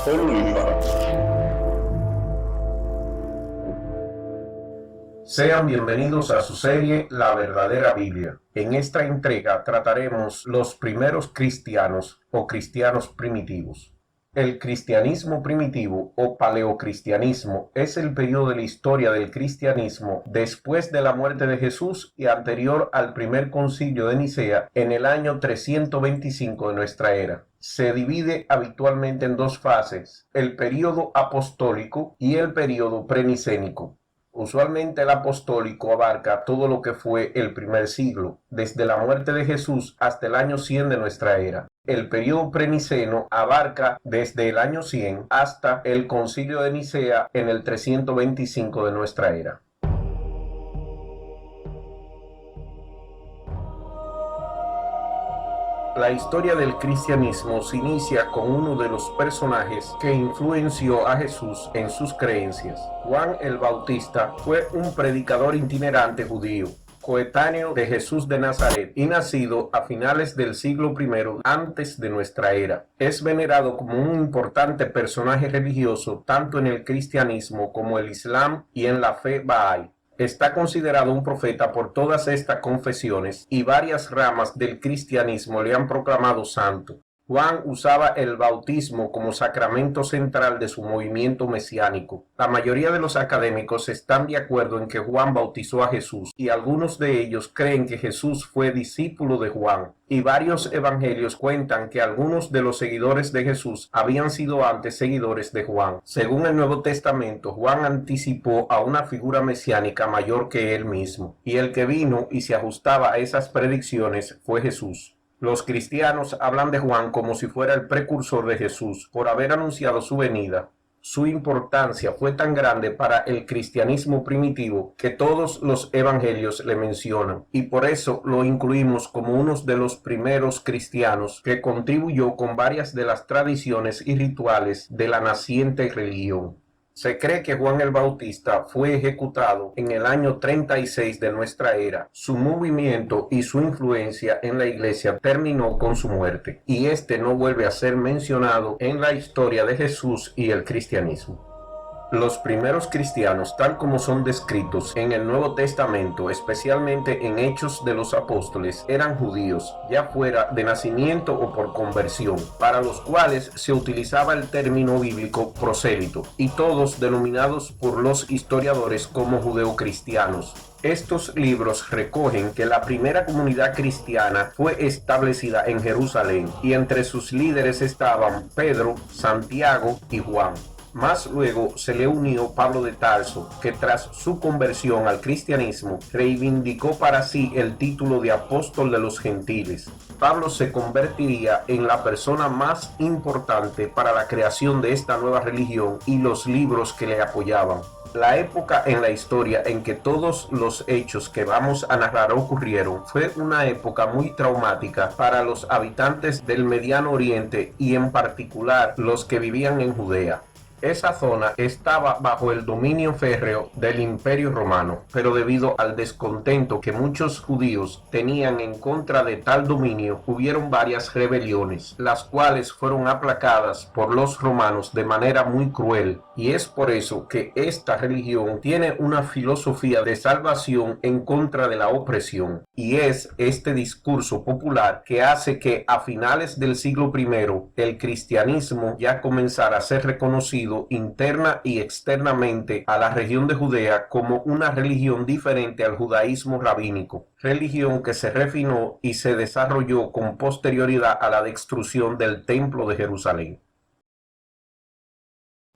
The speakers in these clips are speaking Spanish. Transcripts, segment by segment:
Oliva. Sean bienvenidos a su serie La Verdadera Biblia. En esta entrega trataremos los primeros cristianos o cristianos primitivos. El cristianismo primitivo o paleocristianismo es el periodo de la historia del cristianismo después de la muerte de Jesús y anterior al primer concilio de Nicea en el año 325 de nuestra era. Se divide habitualmente en dos fases, el período apostólico y el período prenicénico. Usualmente el apostólico abarca todo lo que fue el primer siglo, desde la muerte de Jesús hasta el año 100 de nuestra era. El período preniceno abarca desde el año 100 hasta el concilio de Nicea en el 325 de nuestra era. La historia del cristianismo se inicia con uno de los personajes que influenció a Jesús en sus creencias. Juan el Bautista fue un predicador itinerante judío, coetáneo de Jesús de Nazaret y nacido a finales del siglo I antes de nuestra era. Es venerado como un importante personaje religioso tanto en el cristianismo como el islam y en la fe Bahá'í. Está considerado un profeta por todas estas confesiones y varias ramas del cristianismo le han proclamado santo. Juan usaba el bautismo como sacramento central de su movimiento mesiánico. La mayoría de los académicos están de acuerdo en que Juan bautizó a Jesús y algunos de ellos creen que Jesús fue discípulo de Juan. Y varios evangelios cuentan que algunos de los seguidores de Jesús habían sido antes seguidores de Juan. Según el Nuevo Testamento, Juan anticipó a una figura mesiánica mayor que él mismo, y el que vino y se ajustaba a esas predicciones fue Jesús. Los cristianos hablan de Juan como si fuera el precursor de Jesús, por haber anunciado su venida. Su importancia fue tan grande para el cristianismo primitivo que todos los evangelios le mencionan, y por eso lo incluimos como uno de los primeros cristianos que contribuyó con varias de las tradiciones y rituales de la naciente religión. Se cree que Juan el Bautista fue ejecutado en el año 36 de nuestra era. Su movimiento y su influencia en la iglesia terminó con su muerte, y este no vuelve a ser mencionado en la historia de Jesús y el cristianismo. Los primeros cristianos, tal como son descritos en el Nuevo Testamento, especialmente en Hechos de los Apóstoles, eran judíos, ya fuera de nacimiento o por conversión, para los cuales se utilizaba el término bíblico prosélito, y todos denominados por los historiadores como judeocristianos. Estos libros recogen que la primera comunidad cristiana fue establecida en Jerusalén, y entre sus líderes estaban Pedro, Santiago y Juan. Más luego se le unió Pablo de Tarso, que tras su conversión al cristianismo reivindicó para sí el título de apóstol de los gentiles. Pablo se convertiría en la persona más importante para la creación de esta nueva religión y los libros que le apoyaban. La época en la historia en que todos los hechos que vamos a narrar ocurrieron fue una época muy traumática para los habitantes del Mediano Oriente y en particular los que vivían en Judea. Esa zona estaba bajo el dominio férreo del Imperio Romano, pero debido al descontento que muchos judíos tenían en contra de tal dominio, hubieron varias rebeliones, las cuales fueron aplacadas por los romanos de manera muy cruel, y es por eso que esta religión tiene una filosofía de salvación en contra de la opresión, y es este discurso popular que hace que a finales del siglo I el cristianismo ya comenzara a ser reconocido interna y externamente a la región de Judea como una religión diferente al judaísmo rabínico, religión que se refinó y se desarrolló con posterioridad a la destrucción del Templo de Jerusalén.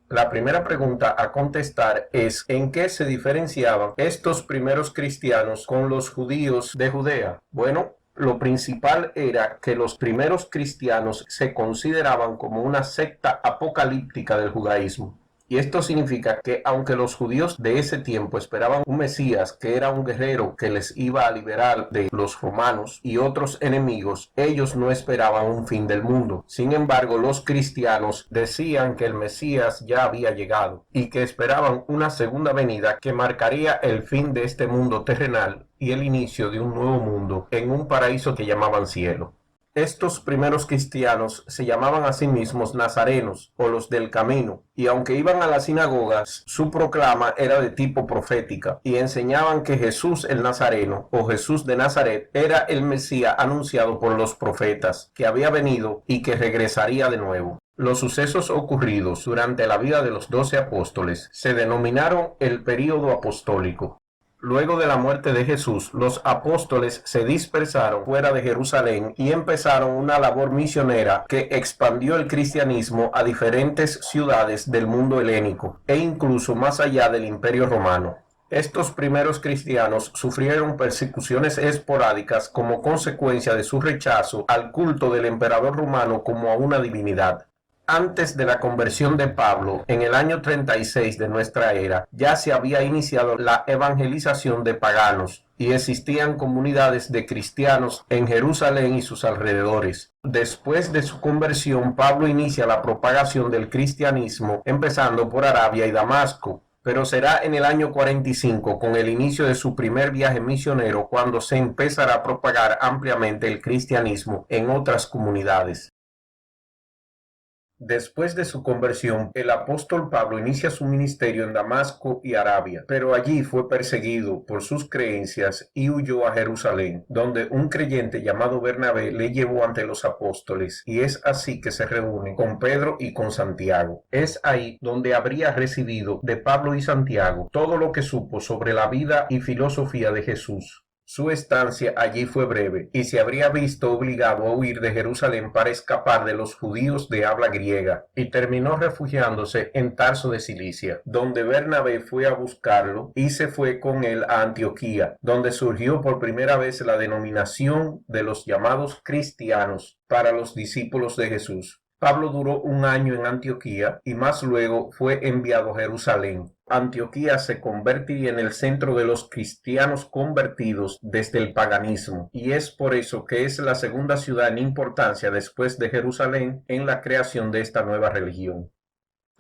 La primera pregunta a contestar es ¿en qué se diferenciaban estos primeros cristianos con los judíos de Judea? Bueno, lo principal era que los primeros cristianos se consideraban como una secta apocalíptica del judaísmo. Y esto significa que aunque los judíos de ese tiempo esperaban un Mesías que era un guerrero que les iba a liberar de los romanos y otros enemigos, ellos no esperaban un fin del mundo. Sin embargo, los cristianos decían que el Mesías ya había llegado y que esperaban una segunda venida que marcaría el fin de este mundo terrenal y el inicio de un nuevo mundo en un paraíso que llamaban cielo. Estos primeros cristianos se llamaban a sí mismos nazarenos o los del camino, y aunque iban a las sinagogas, su proclama era de tipo profética, y enseñaban que Jesús el Nazareno o Jesús de Nazaret era el Mesías anunciado por los profetas, que había venido y que regresaría de nuevo. Los sucesos ocurridos durante la vida de los 12 apóstoles se denominaron el período apostólico. Luego de la muerte de Jesús, los apóstoles se dispersaron fuera de Jerusalén y empezaron una labor misionera que expandió el cristianismo a diferentes ciudades del mundo helénico e incluso más allá del Imperio Romano. Estos primeros cristianos sufrieron persecuciones esporádicas como consecuencia de su rechazo al culto del emperador romano como a una divinidad. Antes de la conversión de Pablo, en el año 36 de nuestra era, ya se había iniciado la evangelización de paganos y existían comunidades de cristianos en Jerusalén y sus alrededores. Después de su conversión, Pablo inicia la propagación del cristianismo, empezando por Arabia y Damasco. Pero será en el año 45, con el inicio de su primer viaje misionero, cuando se empezará a propagar ampliamente el cristianismo en otras comunidades. Después de su conversión, el apóstol Pablo inicia su ministerio en Damasco y Arabia, pero allí fue perseguido por sus creencias y huyó a Jerusalén, donde un creyente llamado Bernabé le llevó ante los apóstoles, y es así que se reúne con Pedro y con Santiago. Es ahí donde habría recibido de Pablo y Santiago todo lo que supo sobre la vida y filosofía de Jesús. Su estancia allí fue breve y se habría visto obligado a huir de Jerusalén para escapar de los judíos de habla griega y terminó refugiándose en Tarso de Cilicia, donde Bernabé fue a buscarlo y se fue con él a Antioquía, donde surgió por primera vez la denominación de los llamados cristianos para los discípulos de Jesús. Pablo duró un año en Antioquía y más luego fue enviado a Jerusalén. Antioquía se convertiría en el centro de los cristianos convertidos desde el paganismo, y es por eso que es la segunda ciudad en importancia después de Jerusalén en la creación de esta nueva religión.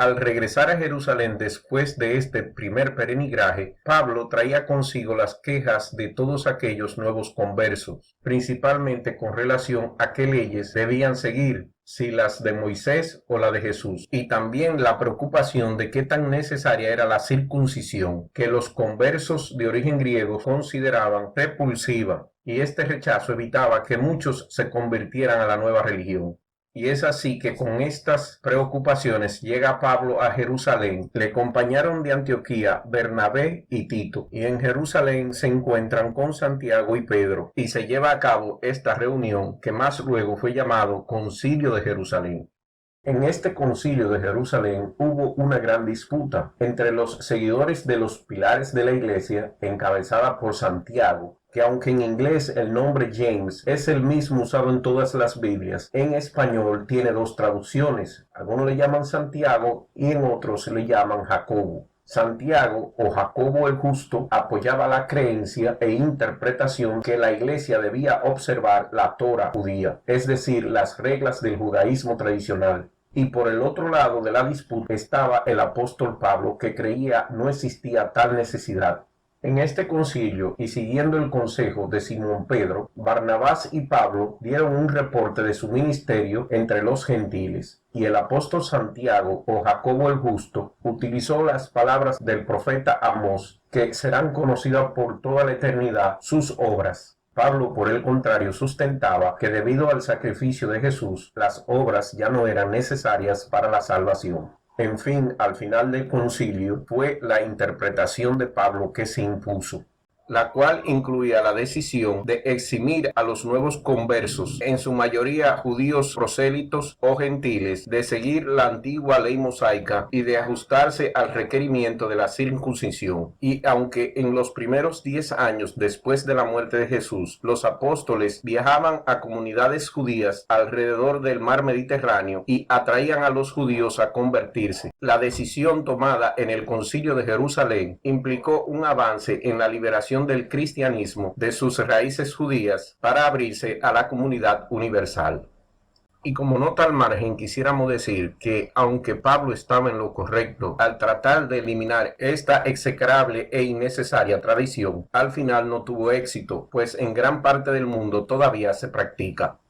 Al regresar a Jerusalén después de este primer peregrinaje, Pablo traía consigo las quejas de todos aquellos nuevos conversos, principalmente con relación a qué leyes debían seguir, si las de Moisés o la de Jesús, y también la preocupación de qué tan necesaria era la circuncisión, que los conversos de origen griego consideraban repulsiva, y este rechazo evitaba que muchos se convirtieran a la nueva religión. Y es así que con estas preocupaciones llega Pablo a Jerusalén. Le acompañaron de Antioquía Bernabé y Tito, y en Jerusalén se encuentran con Santiago y Pedro, y se lleva a cabo esta reunión que más luego fue llamado Concilio de Jerusalén. En este concilio de Jerusalén hubo una gran disputa entre los seguidores de los pilares de la iglesia, encabezada por Santiago, que aunque en inglés el nombre James es el mismo usado en todas las Biblias, en español tiene dos traducciones. Algunos le llaman Santiago y en otros le llaman Jacobo. Santiago o Jacobo el Justo apoyaba la creencia e interpretación que la iglesia debía observar la Torá judía, es decir, las reglas del judaísmo tradicional. Y por el otro lado de la disputa estaba el apóstol Pablo, que creía no existía tal necesidad. En este concilio, y siguiendo el consejo de Simón Pedro, Barnabás y Pablo dieron un reporte de su ministerio entre los gentiles, y el apóstol Santiago o Jacobo el Justo utilizó las palabras del profeta Amós, que serán conocidas por toda la eternidad sus obras. Pablo, por el contrario, sustentaba que debido al sacrificio de Jesús, las obras ya no eran necesarias para la salvación. En fin, al final del concilio fue la interpretación de Pablo que se impuso, la cual incluía la decisión de eximir a los nuevos conversos, en su mayoría judíos prosélitos o gentiles, de seguir la antigua ley mosaica y de ajustarse al requerimiento de la circuncisión. Y aunque en los primeros 10 años después de la muerte de Jesús, los apóstoles viajaban a comunidades judías alrededor del mar Mediterráneo y atraían a los judíos a convertirse, la decisión tomada en el Concilio de Jerusalén implicó un avance en la liberación del cristianismo de sus raíces judías para abrirse a la comunidad universal. Y como nota al margen, quisiéramos decir que aunque Pablo estaba en lo correcto al tratar de eliminar esta execrable e innecesaria tradición, al final no tuvo éxito, pues en gran parte del mundo todavía se practica.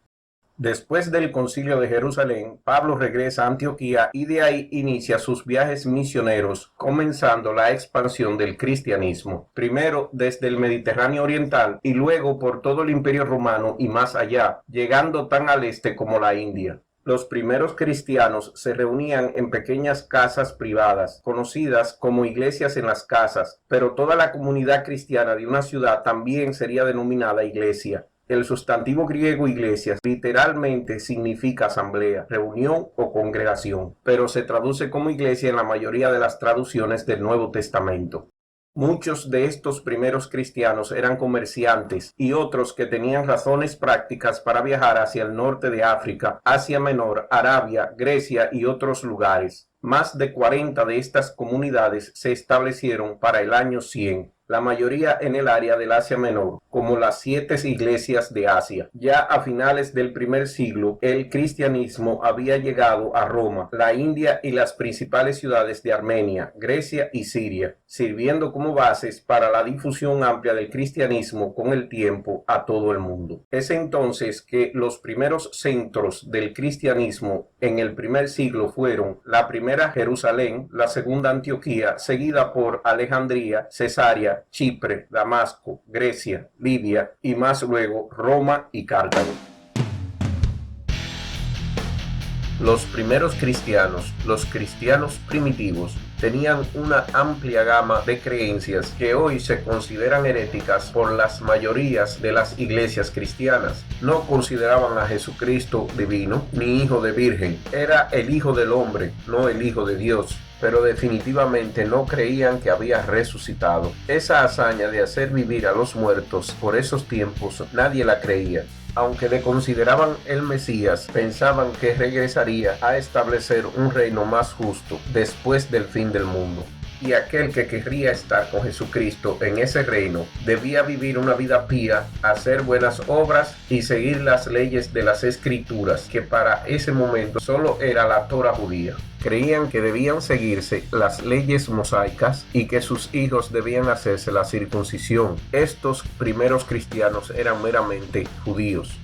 Después del Concilio de Jerusalén, Pablo regresa a Antioquía y de ahí inicia sus viajes misioneros, comenzando la expansión del cristianismo, primero desde el Mediterráneo oriental y luego por todo el Imperio Romano y más allá, llegando tan al este como la India. Los primeros cristianos se reunían en pequeñas casas privadas, conocidas como iglesias en las casas, pero toda la comunidad cristiana de una ciudad también sería denominada iglesia. El sustantivo griego iglesias literalmente significa asamblea, reunión o congregación, pero se traduce como iglesia en la mayoría de las traducciones del Nuevo Testamento. Muchos de estos primeros cristianos eran comerciantes y otros que tenían razones prácticas para viajar hacia el norte de África, Asia Menor, Arabia, Grecia y otros lugares. Más de 40 de estas comunidades se establecieron para el año 100. La mayoría en el área del Asia Menor, como las 7 iglesias de Asia. Ya a finales del primer siglo, el cristianismo había llegado a Roma, la India y las principales ciudades de Armenia, Grecia y Siria, sirviendo como bases para la difusión amplia del cristianismo con el tiempo a todo el mundo. Es entonces que los primeros centros del cristianismo en el primer siglo fueron la primera Jerusalén, la segunda Antioquía, seguida por Alejandría, Cesarea, Chipre, Damasco, Grecia, Libia y más luego Roma y Cartago. Los primeros cristianos, los cristianos primitivos, tenían una amplia gama de creencias que hoy se consideran heréticas por las mayorías de las iglesias cristianas. No consideraban a Jesucristo divino ni hijo de virgen. Era el hijo del hombre, no el hijo de Dios. Pero definitivamente no creían que había resucitado. Esa hazaña de hacer vivir a los muertos por esos tiempos nadie la creía. Aunque le consideraban el Mesías, pensaban que regresaría a establecer un reino más justo después del fin del mundo. Y aquel que querría estar con Jesucristo en ese reino debía vivir una vida pía, hacer buenas obras y seguir las leyes de las Escrituras, que para ese momento solo era la Torá judía. Creían que debían seguirse las leyes mosaicas y que sus hijos debían hacerse la circuncisión. Estos primeros cristianos eran meramente judíos.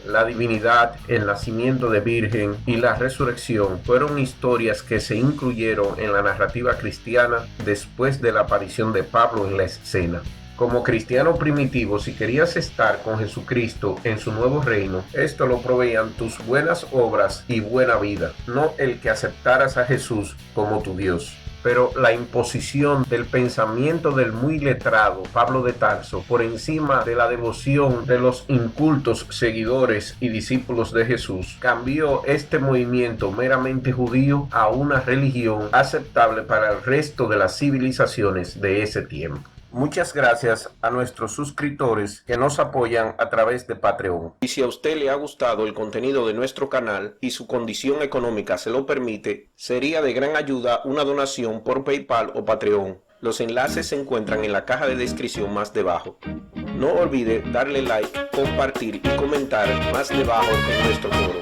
La divinidad, el nacimiento de virgen y la resurrección fueron historias que se incluyeron en la narrativa cristiana después de la aparición de Pablo en la escena. Como cristiano primitivo, si querías estar con Jesucristo en su nuevo reino, esto lo proveían tus buenas obras y buena vida, no el que aceptaras a Jesús como tu Dios. Pero la imposición del pensamiento del muy letrado Pablo de Tarso por encima de la devoción de los incultos seguidores y discípulos de Jesús cambió este movimiento meramente judío a una religión aceptable para el resto de las civilizaciones de ese tiempo. Muchas gracias a nuestros suscriptores que nos apoyan a través de Patreon. Y si a usted le ha gustado el contenido de nuestro canal y su condición económica se lo permite, sería de gran ayuda una donación por PayPal o Patreon. Los enlaces se encuentran en la caja de descripción más debajo. No olvide darle like, compartir y comentar más debajo en nuestro foro.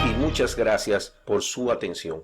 Y muchas gracias por su atención.